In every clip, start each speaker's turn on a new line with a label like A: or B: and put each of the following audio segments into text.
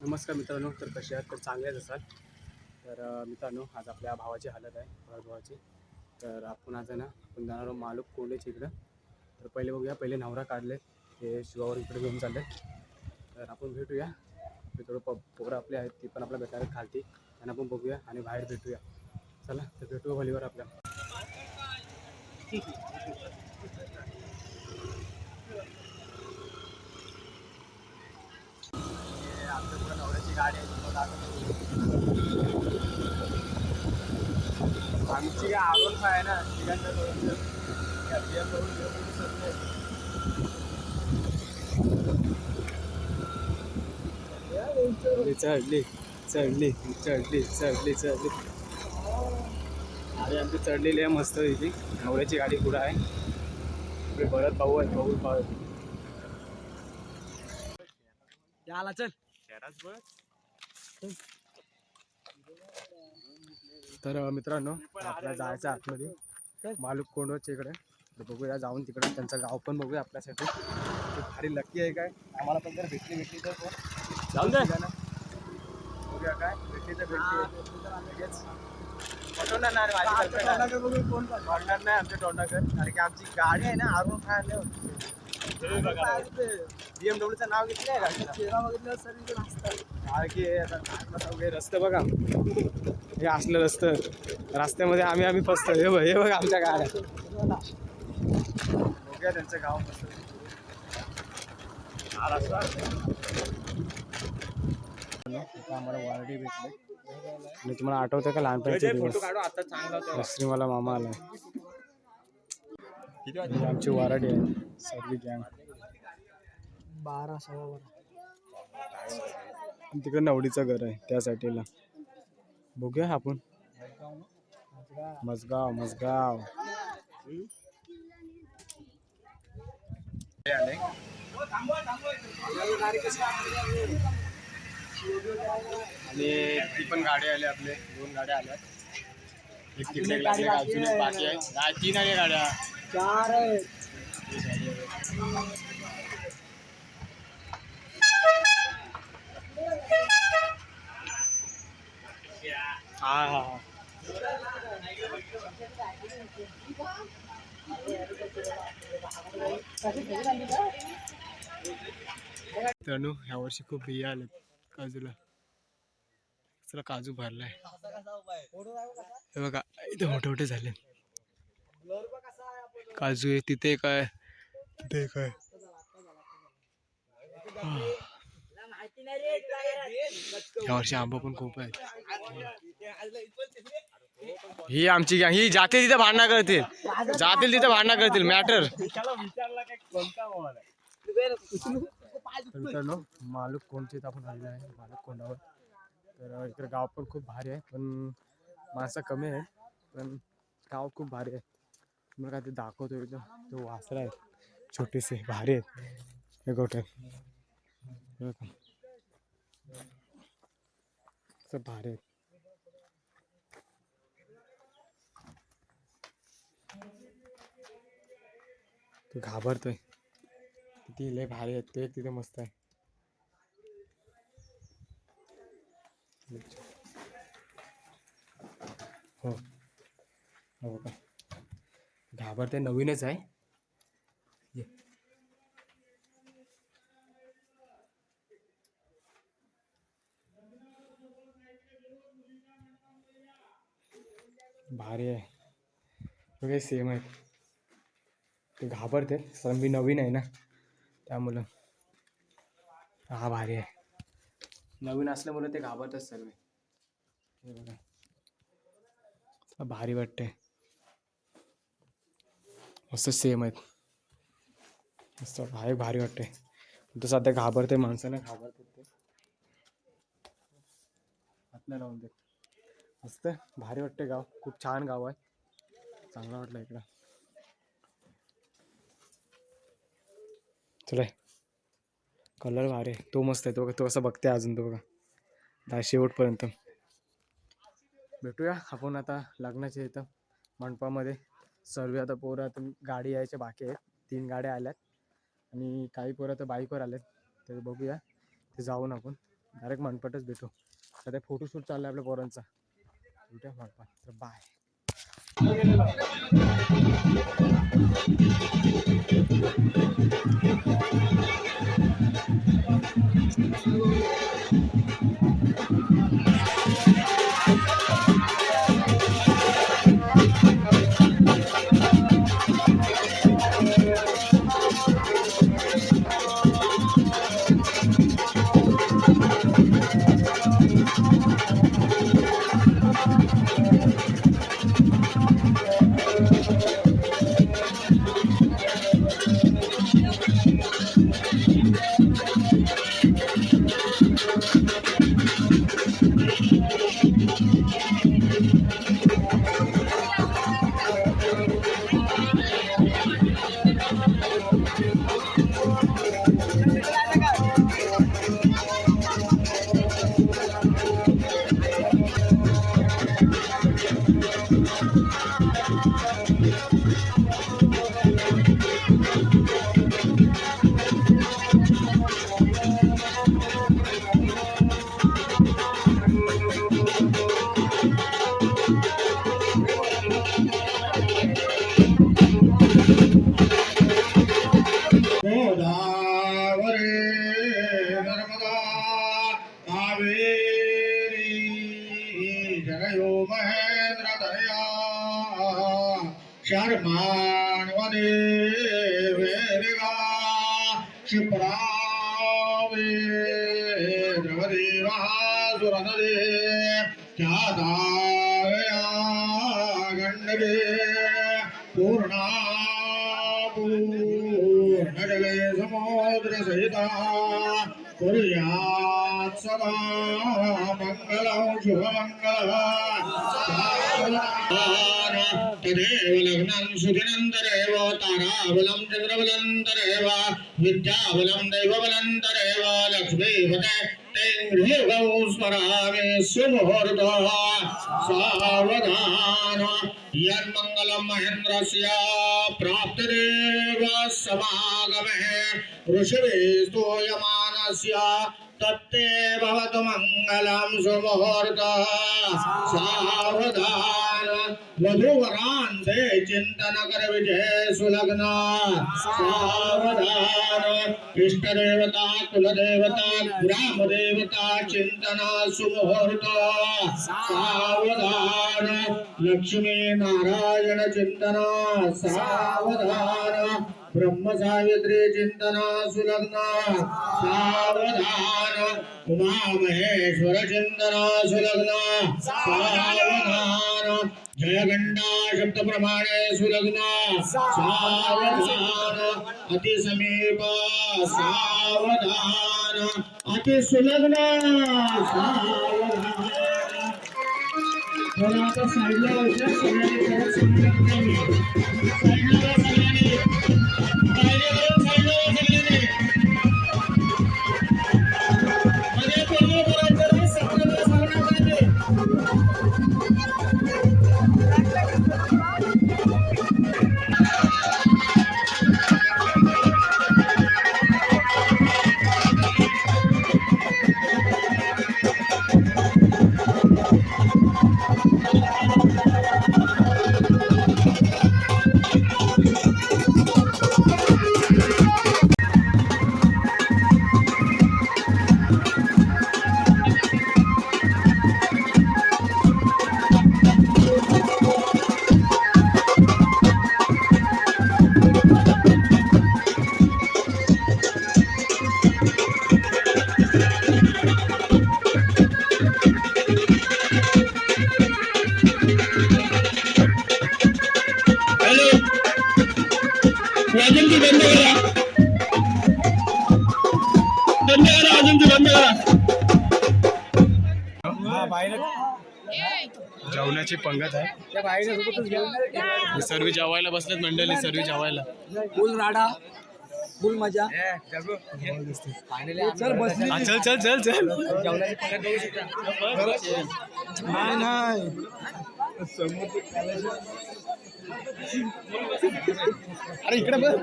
A: नमस्कार मित्रांनो, तर कसे आहात? तर चांगलेच असाल. तर मित्रांनो, आज आपल्या भावाची हालत आहे, भावाची. तर आपण आज आहे ना, आपण जाणार आहोत मालूक कोंडेच्या इकडं. तर पहिले बघूया, पहिले नवरा काढले ते शिवावर इकडे घेऊन चालले. तर आपण भेटूया. ते थोडं पोरं आपले आहेत, ती पण आपल्या भेटायला खालती. आणि आपण बघूया आणि बाहेर भेटूया. चला, तर भेटूया वलीवर आपल्या. आमच्या पुढे नवऱ्याची गाडी आहे, आमची आरोप आहे ना, तिघांच्या चढली चढली चढली चढली चढली. गाडी आमची चढलेली आहे मस्त इथे. नवऱ्याची गाडी पुढं आहे. इकडे भरत भाऊ आहे, भाऊ याला चल. तर मित्रांनो, आपल्याला जायचं आतमध्ये मालूक कोंडवच्या इकडे. तर बघूया जाऊन तिकडे त्यांचं गाव पण बघूया आपल्यासाठी. भारी लकी आहे काय, आम्हाला पण जर भेटली तर जाऊन द्या ना. बघूया काय भेटली तर लगेच पटवणार नाही आमच्या तोंडाकर. कारण की आमची गाडी आहे ना, आरून खायला BMW नाव घेतलं आहे का? चेहरा बघितलं सर कारण की आता रस्ते बघा, हे असलं रस्त्यामध्ये आम्ही फसतो. हे बघ आमच्या गाड्या. बघूया त्यांचं गाव मस्त. आम्हाला वारडी भेटले आणि तुम्हाला आठवतं का लहानपणीचे दिवस? मला मामा आला. आमची वारडी आहे सर्व गँग. 12-12 तिकडे नवडीचं घर आहे त्या साईडला. बघूया आपण. मजगाव मजगाव आणि ती पण गाडी आली. आपले 2 गाड्या आल्या. एक तिकडे अजून एक बाकी आहे. 3 आल्या गाड्या. 4 आहेत. हा मित्रांनो, ह्या वर्षी खूप बिया आलेत काजूला. चला काजू भरलाय. हे बघा इथे मोठे मोठे झाले काजू आहे. तिथे काय तिथे काय या वर्षी आंबा पण खूप आहे. ही आमची गँग, ही जाते तिथे भांडणं करतील, जातील तिथे भांडणं करतील. मॅटर मित्रांनो, मालूक कोंडचे आपण आलेलं आहे मालूक कोंडावर. तर इकडे गाव पण खूप भारी आहे, पण माणसं कमी आहे. पण गाव खूप भारी आहे. तुम्हाला काय ते दाखवतो एकदम. तो वासरा आहे छोटेसे, भारी आहेत हे गोठे. सब भारी आहेत. तो घाबरतोय. किती लय भारी आहेत ते. तिथे मस्त आहे. हो हो का, घाबरते. नवीनच आहे. भारी आहे. सगळे सेम आहेत. ते घाबरते. सर मी नवीन आहे ना, त्यामुळं हा भारी आहे. नवीन असल्यामुळे ते घाबरतात सर्व. हे बघा भारी वाटते. मस्त सेम आहेत. मस्त भारी भारी वाटते. तो सध्या घाबरते, माणसाने घाबरते ते हात नाही लावून देत. मस्त भारी वाटते गाव. खूप छान गाव आहे. चांगला वाटलं इकडं. चला, कलर भारी आहे. तो मस्त आहे. तो असं बघते अजून. तो बघा शेवटपर्यंत. भेटूया आपण आता लग्नाच्या इथं मंडपामध्ये. सर्व आता पोरं आता गाडी यायच्या बाकी आहेत. 3 गाड्या आल्यात आणि काही पोरं तर बाईकवर आलेत. तर बघूया ते जाऊन आपण डायरेक्ट मनपाटच भेटू. सध्या फोटोशूट चालला आपल्या पोरांचा. भेटूया मनपाट. तर बाय.
B: शर्माणवदे वेदिका क्षिप्रावे द्रवदेवा सुरनदे ख्याताया गण्डके पूर्णापूर्णजले समुद्रसहिता कुर्यात् सदा मङ्गलं शुभमङ्गलम् तदेव लग्नं सुखिनन्तरेव ताराबलं चन्द्रबलन्तरेव विद्याबलं दैवबलन्तरेव लक्ष्मीपते तेङ्गृहौ स्मरामि सुमुहूर्तः सावधान यन्मङ्गलं महेन्द्रस्य प्राप्तिरेव समागमे ऋषिभिः स्तूयमानस्य तत्ते भवतु मङ्गलं सुमुहूर्तः सावधान वधूवरान्ते चिंतन कर विजय सुलग्न सावधान इष्टदेवता कुलदेवता ग्रामदेवता चिंतन सुमुहूर्त सावधान लक्ष्मी नारायण चिंतन सावधान ब्रह्म सावित्री चिंतन सुलग्न सावधान उमा महेश्वर चिंतन सुलग्न सावधान जयगंडा शब्द प्रमाणे सुलग्न सावधान अति समीप सावधान अति सुलग्न सावधान थोड़ा आता साइडला होत्या सगळ्यांनी परत सगळ्यांनी साइडला सगळ्यांनी मध्ये पूर्ण करायचं सगळ्यांना सांगण्यात
A: जेवणाची पंगत आहे. सर्व जेवायला बसलेत मंडळी, सर्व जेवायला.
C: फुल राडा फुल मजा.
A: चल चल चल चल चल. नाही अरे इकडे बघ.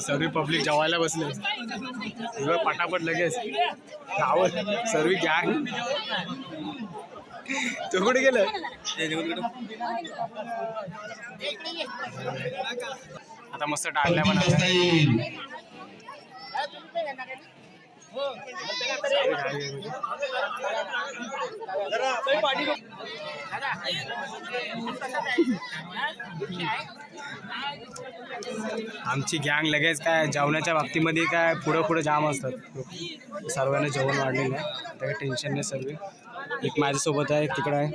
A: सर्व पब्लिक जेवायला बसले सगळं पटापट लगेच धावत सर्व गँग. तो कुठे गेलं? आता मस्त टाळल्या पण आमची गँग लगेच काय जेवणाच्या बाबतीमध्ये काय पुढं जाम असतात. सर्वांना जेवण वाढलेलं आहे, आता काही टेन्शन नाही. सर्व एक माझ्यासोबत आहे, तिकडं आहे.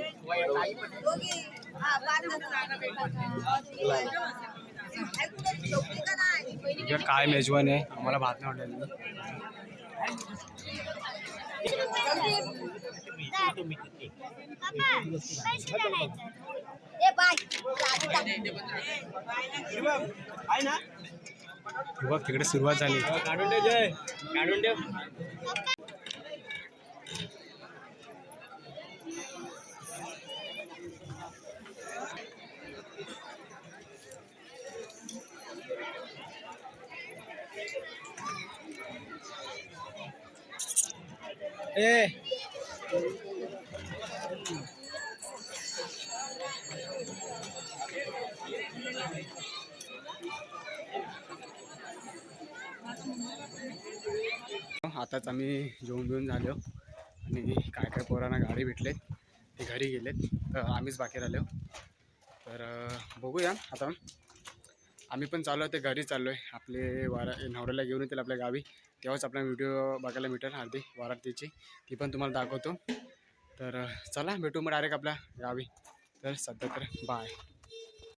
A: काय मेजवान आहे, आम्हाला भात नाही वाटलेलं. बघ तिकडे सुरुवात झाली. काढून दे जय, काढून दे. आताच आम्ही जेवून बिवून झालो आणि काय पोरांना गाडी भेटलेत, ते घरी गेलेत, तर आम्हीच बाकी राहिलो. तर बघूया आता. आम्ही पण चाललो आहे, ते घरी चाललो आहे. आपले नवऱ्याला घेऊन येतील आपल्या गावी, तेव्हाच आपला व्हिडिओ बघायला मिळेल. अर्धी वरातीची ती पण तुम्हाला दाखवतो. तर चला भेटू मग डायरेक्ट आपल्या गावी. तर सध्या तर बाय.